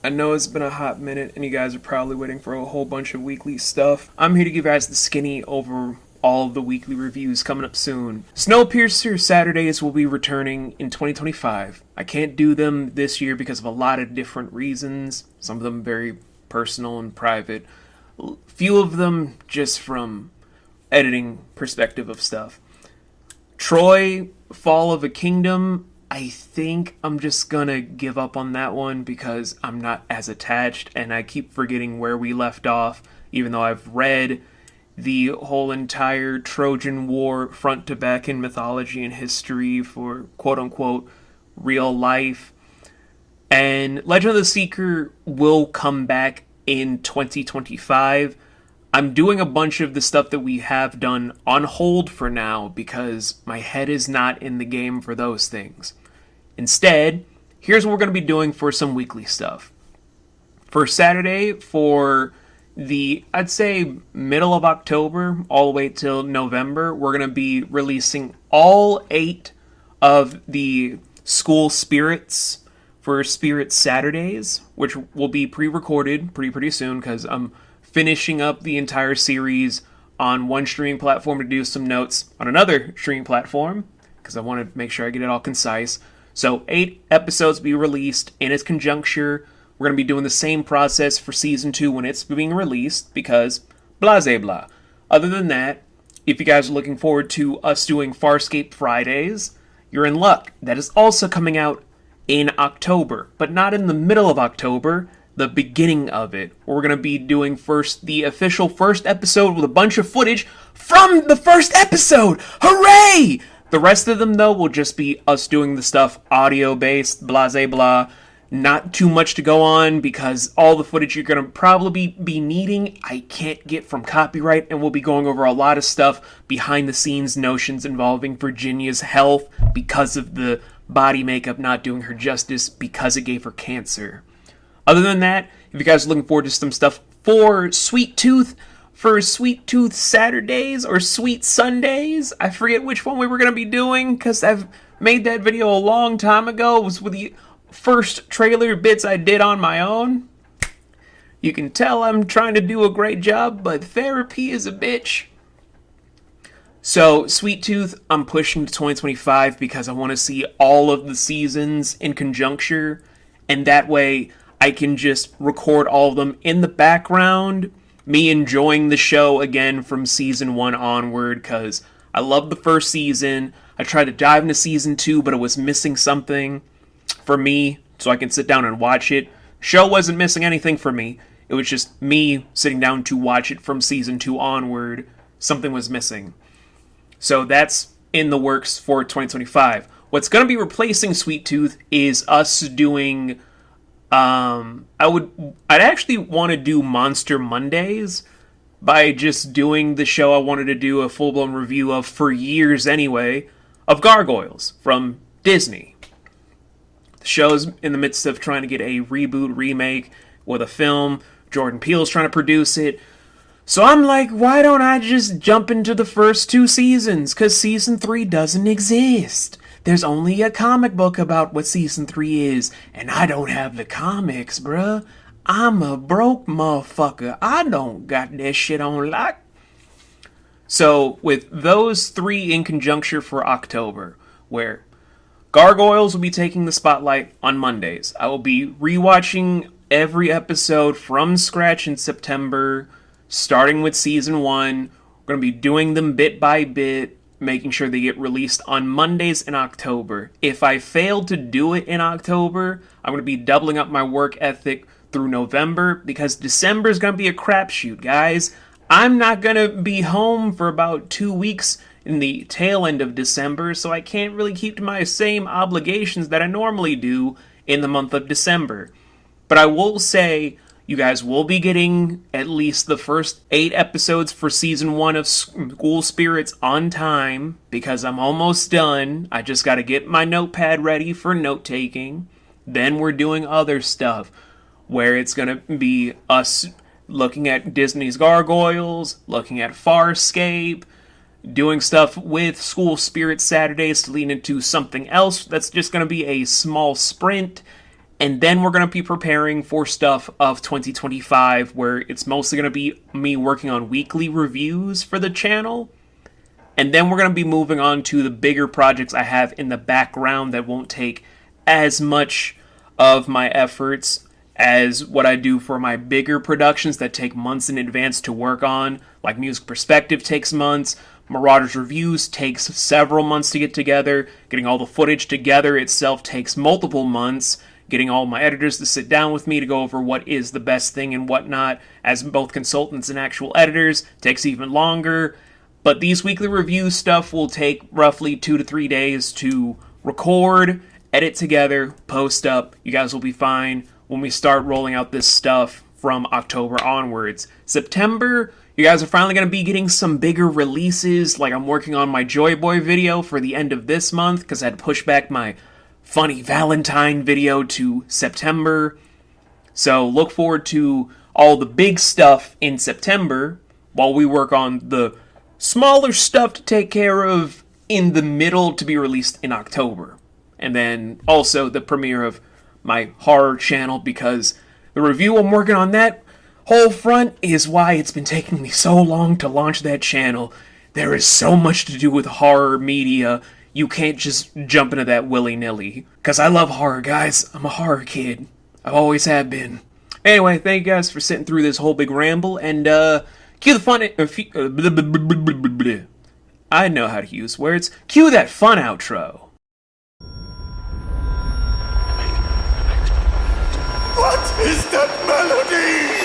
I know it's been a hot minute and you guys are probably waiting for a whole bunch of weekly stuff. I'm here to give you guys the skinny over all of the weekly reviews coming up soon. Snowpiercer Saturdays will be returning in 2025. I can't do them this year because of a lot of different reasons, some of them very personal and private, few of them just from editing perspective of stuff. Troy, Fall of a Kingdom, I think I'm just gonna give up on that one because I'm not as attached and I keep forgetting where we left off, even though I've read the whole entire Trojan War front to back in mythology and history for quote unquote real life. And Legend of the Seeker will come back in 2025. I'm doing a bunch of the stuff that we have done on hold for now because my head is not in the game for those things. Instead, here's what we're going to be doing for some weekly stuff. For Saturday, for the, I'd say, middle of October, all the way till November, we're going to be releasing all 8 of the school spirits for Spirit Saturdays, which will be pre-recorded pretty soon because I'm finishing up the entire series on one streaming platform to do some notes on another streaming platform because I want to make sure I get it all concise. So 8 episodes will be released in its conjuncture. We're going to be doing the same process for Season 2 when it's being released because blase blah. Other than that, if you guys are looking forward to us doing Farscape Fridays, you're in luck. That is also coming out in October, but not in the middle of October, the beginning of it. We're going to be doing first the official first episode with a bunch of footage from the first episode. Hooray! The rest of them, though, will just be us doing the stuff audio-based, blase blah. Not too much to go on because all the footage you're going to probably be needing, I can't get from copyright, and we'll be going over a lot of stuff behind-the-scenes notions involving Virginia's health because of the body makeup not doing her justice because it gave her cancer. Other than that, if you guys are looking forward to some stuff for Sweet Tooth Saturdays or Sweet Sundays, I forget which one we were going to be doing because I've made that video a long time ago. It was with the first trailer bits I did on my own. You can tell I'm trying to do a great job, but therapy is a bitch. So, Sweet Tooth, I'm pushing to 2025 because I want to see all of the seasons in conjuncture, and that way I can just record all of them in the background, me enjoying the show again from Season 1 onward, because I love the first season. I tried to dive into Season 2, but it was missing something for me, so I can sit down and watch it. Show wasn't missing anything for me. It was just me sitting down to watch it from Season 2 onward. Something was missing. So that's in the works for 2025. What's going to be replacing Sweet Tooth is us doing... I'd actually want to do Monster Mondays by just doing the show I wanted to do a full-blown review of for years anyway, of Gargoyles from Disney. The show's in the midst of trying to get a reboot, remake with a film. Jordan Peele's trying to produce it. So I'm like, why don't I just jump into the first 2 seasons? Because Season 3 doesn't exist. There's only a comic book about what Season 3 is, and I don't have the comics, bruh. I'm a broke motherfucker. I don't got that shit on lock. So, with those 3 in conjuncture for October, where Gargoyles will be taking the spotlight on Mondays. I will be rewatching every episode from scratch in September, starting with Season 1. We're going to be doing them bit by bit, making sure they get released on Mondays in October. If I fail to do it in October, I'm going to be doubling up my work ethic through November, because December is going to be a crapshoot, guys. I'm not going to be home for about 2 weeks in the tail end of December, so I can't really keep to my same obligations that I normally do in the month of December. But I will say, you guys will be getting at least the first 8 episodes for Season 1 of School Spirits on time, because I'm almost done. I just gotta get my notepad ready for note-taking. Then we're doing other stuff, where it's gonna be us looking at Disney's Gargoyles, looking at Farscape, doing stuff with School Spirits Saturdays to lean into something else that's just gonna be a small sprint, And then we're going to be preparing for stuff of 2025, where it's mostly going to be me working on weekly reviews for the channel. And then we're going to be moving on to the bigger projects I have in the background that won't take as much of my efforts as what I do for my bigger productions that take months in advance to work on. Like Music Perspective takes months, Marauders Reviews takes several months to get together, getting all the footage together itself takes multiple months, getting all my editors to sit down with me to go over what is the best thing and whatnot, as both consultants and actual editors, takes even longer. But these weekly review stuff will take roughly 2 to 3 days to record, edit together, post up. You guys will be fine when we start rolling out this stuff from October onwards. September, you guys are finally going to be getting some bigger releases, like I'm working on my Joy Boy video for the end of this month, because I had to push back my funny Valentine video to September. So look forward to all the big stuff in September, while we work on the smaller stuff to take care of in the middle to be released in October. And then also the premiere of my horror channel, because the review I'm working on that whole front is why it's been taking me so long to launch that channel. There is so much to do with horror media. You can't just jump into that willy-nilly. Because I love horror, guys. I'm a horror kid. I always have been. Anyway, thank you guys for sitting through this whole big ramble, and cue the fun... I know how to use words. Cue that fun outro. What is that melody?